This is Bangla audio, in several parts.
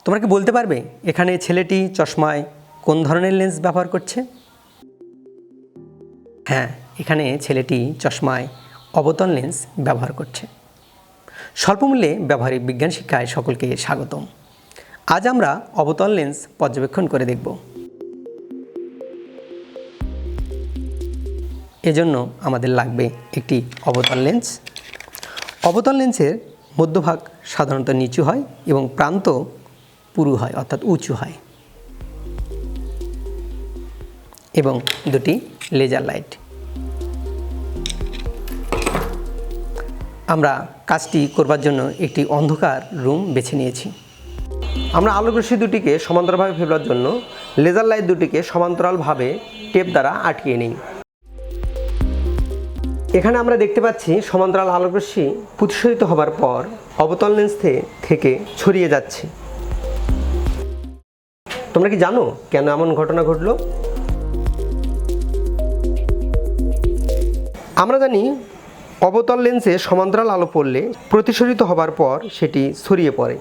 তোমরা কি বলতে পারবে এখানে ছেলেটি চশমায় কোন ধরনের লেন্স ব্যবহার করছে? হ্যাঁ, এখানে ছেলেটি চশমায় অবতল লেন্স ব্যবহার করছে। স্বল্পমূল্যে ব্যবহারিক বিজ্ঞান শিক্ষায় সকলকে স্বাগতম। আজ আমরা অবতল লেন্স পর্যবেক্ষণ করে দেখব। এজন্য আমাদের লাগবে একটি অবতল লেন্স। অবতল লেন্সের মধ্যভাগ সাধারণত নিচু হয় এবং প্রান্ত পুরু হয়, অর্থাৎ উঁচু হয়, এবং দুটি লেজার লাইট। আমরা কাজটি করবার জন্য একটি অন্ধকার রুম বেছে নিয়েছি। আমরা আলোকরশ্মি দুটিকে সমান্তরালভাবে ফেলবার জন্য লেজার লাইট দুটিকে সমান্তরালভাবে টেপ দ্বারা আটকিয়ে নিই। এখানে আমরা দেখতে পাচ্ছি সমান্তরাল আলোকরশ্মি প্রতিসরিত হবার পর অবতল লেন্স থেকে ছড়িয়ে যাচ্ছে। তোমরা কি জানো কেন এমন ঘটনা ঘটল? আমরা জানি অবতল লেন্সে সমান্তরাল আলো পড়লে প্রতিসরিত হবার পর সেটি ছড়িয়ে পড়ে।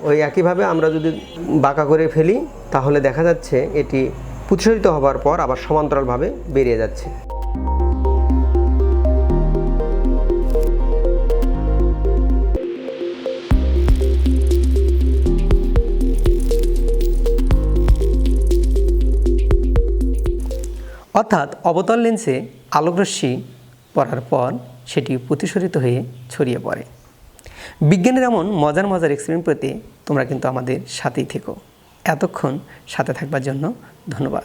ওই একইভাবে আমরা যদি বাঁকা করে ফেলি তাহলে দেখা যাচ্ছে এটি প্রতিসরিত হবার পর আবার সমান্তরালভাবে বেরিয়ে যাচ্ছে। অর্থাৎ অবতল লেন্সে আলোকরশ্মি পড়ার পর সেটি প্রতিসরিত হয়ে ছড়িয়ে পড়ে। বিজ্ঞানের এমন মজার মজার এক্সপেরিমেন্ট পেতে তোমরা কিন্তু আমাদের সাথেই থেকো। এতক্ষণ সাথে থাকবার জন্য ধন্যবাদ।